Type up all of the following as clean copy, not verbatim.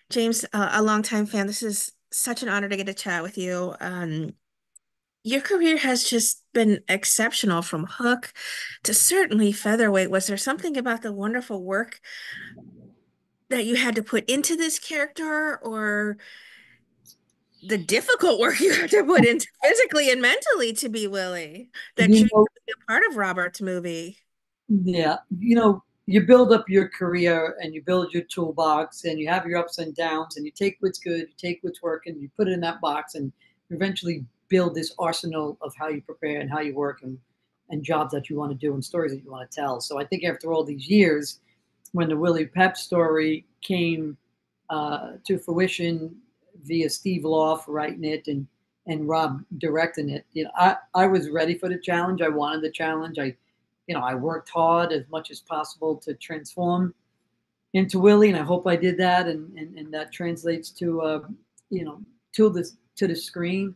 James, a longtime fan. This is such an honor to get to chat with you. Your career has just been exceptional from Hook to certainly Featherweight. Was there something about the wonderful work that you had to put into this character, or the difficult work you had to put into physically and mentally to be Willie that You drew you know, to be a part of Robert's movie? yeah, you build up your career and you build your toolbox and you have your ups and downs and you take what's good, you take what's working, you put it in that box and you eventually build this arsenal of how you prepare and how you work and jobs that you want to do and stories that you want to tell. So I think after all these years, when the Willie Pep story came to fruition via Steve Loff writing it and Rob directing it, I was ready for the challenge. I wanted the challenge. I worked hard as much as possible to transform into Willie, and I hope I did that, and that translates to you know to the screen.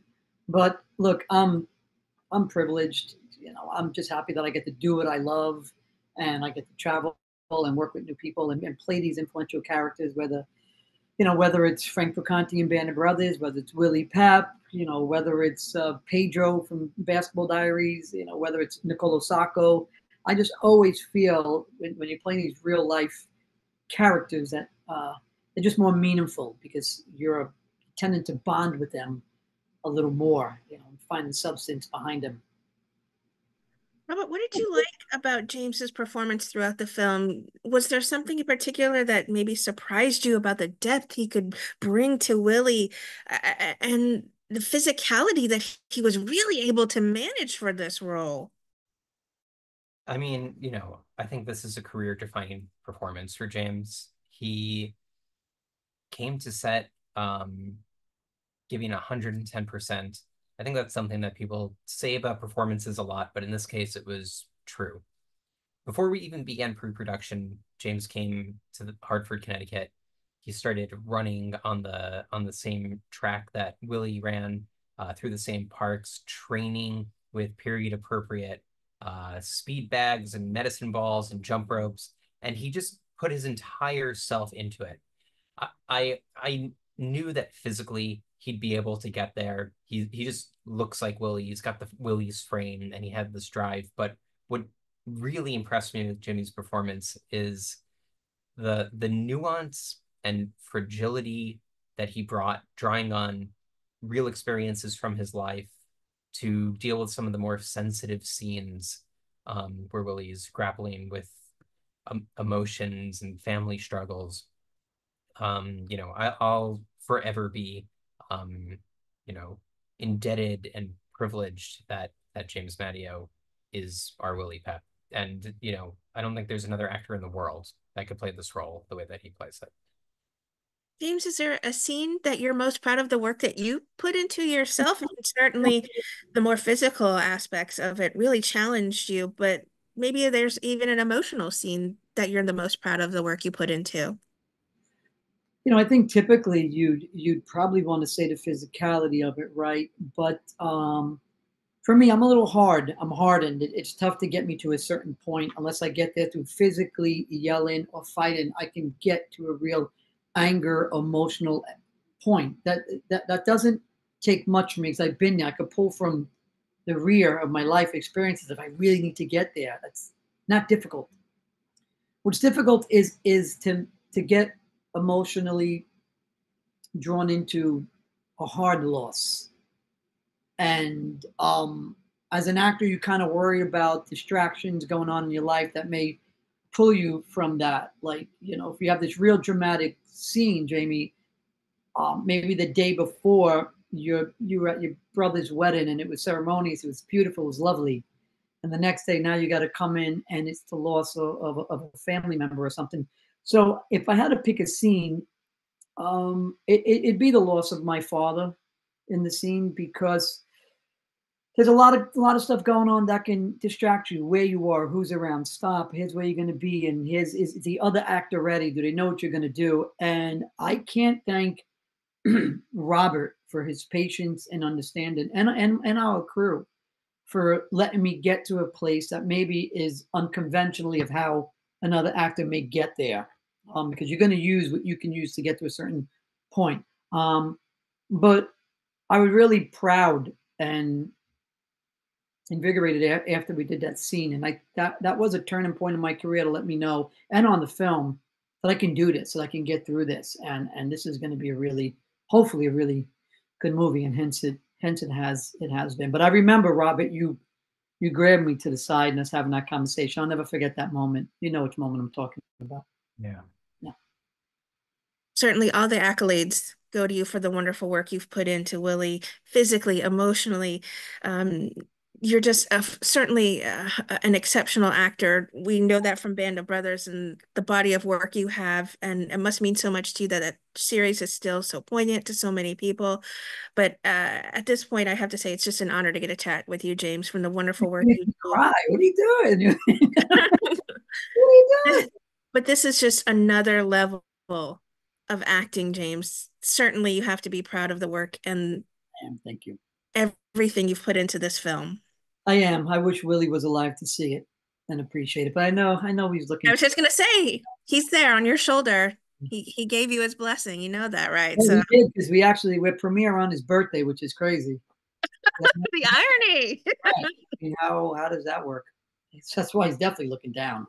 But look, I'm privileged. I'm just happy that I get to do what I love, and I get to travel and work with new people and play these influential characters. Whether it's Frank Bricanti and Band of Brothers, whether it's Willie Pep, whether it's Pedro from Basketball Diaries, whether it's Nicolo Sacco. I just always feel when you're playing these real life characters that they're just more meaningful because you're tending to bond with them a little more, find the substance behind them. Robert, what did you like about James's performance throughout the film? Was there something in particular that maybe surprised you about the depth he could bring to Willie, and the physicality that he was really able to manage for this role? I mean, I think this is a career-defining performance for James. He came to set giving 110%. I think that's something that people say about performances a lot, but in this case, it was true. Before we even began pre-production, James came to Hartford, Connecticut. He started running on the same track that Willie ran, through the same parks, training with period appropriate speed bags and medicine balls and jump ropes, and he just put his entire self into it. I knew that physically he'd be able to get there. He just looks like Willie. He's got the Willie's frame and he had this drive. But what really impressed me with Jimmy's performance is the nuance and fragility that he brought, drawing on real experiences from his life to deal with some of the more sensitive scenes, where Willie's grappling with emotions and family struggles. I'll forever be, um, you know, indebted and privileged that James Madio is our Willie Pep. And I don't think there's another actor in the world that could play this role the way that he plays it. James, is there a scene that you're most proud of the work that you put into yourself? And certainly the more physical aspects of it really challenged you, but maybe there's even an emotional scene that you're the most proud of the work you put into. I think typically you'd probably want to say the physicality of it, right? But for me, I'm a little hard. I'm hardened. It's tough to get me to a certain point unless I get there through physically yelling or fighting. I can get to a real anger, emotional point. That doesn't take much for me because I've been there. I could pull from the rear of my life experiences if I really need to get there. That's not difficult. What's difficult is to get emotionally drawn into a hard loss. And as an actor, you kind of worry about distractions going on in your life that may pull you from that. Like, if you have this real dramatic scene, Jamie, maybe the day before you were at your brother's wedding and it was ceremonious, it was beautiful, it was lovely. And the next day, now you got to come in and it's the loss of a family member or something. So if I had to pick a scene, it'd be the loss of my father in the scene because there's a lot of stuff going on that can distract you. Where you are, who's around, stop. Here's where you're going to be, and here's is the other actor ready? Do they know what you're going to do? And I can't thank Robert for his patience and understanding, and our crew for letting me get to a place that maybe is unconventionally of how another actor may get there. because you're going to use what you can use to get to a certain point. But I was really proud and invigorated after we did that scene, and that was a turning point in my career to let me know, and on the film, that I can do this, that I can get through this, and this is going to be a really, hopefully, a really good movie, and hence it has been. But I remember, Robert, you grabbed me to the side and us having that conversation. I'll never forget that moment. You know which moment I'm talking about. Yeah. Yeah. Certainly all the accolades go to you for the wonderful work you've put into Willie, physically, emotionally. Um, you're just certainly an exceptional actor. We know that from Band of Brothers and the body of work you have, and it must mean so much to you that that series is still so poignant to so many people. But at this point, I have to say it's just an honor to get a chat with you, James, from the wonderful You work make you me do. cry. What are you doing? What are you doing? This, but this is just another level of acting, James. Certainly, you have to be proud of the work and Thank you. everything you've put into this film. I am. I wish Willie was alive to see it and appreciate it. But I know he's I looking. was just gonna say, he's there on your shoulder. He gave you his blessing. You know that, right? Well, So we did because we're premiere on his birthday, which is crazy. the irony. Right. I mean, how does that work? That's why he's definitely looking down.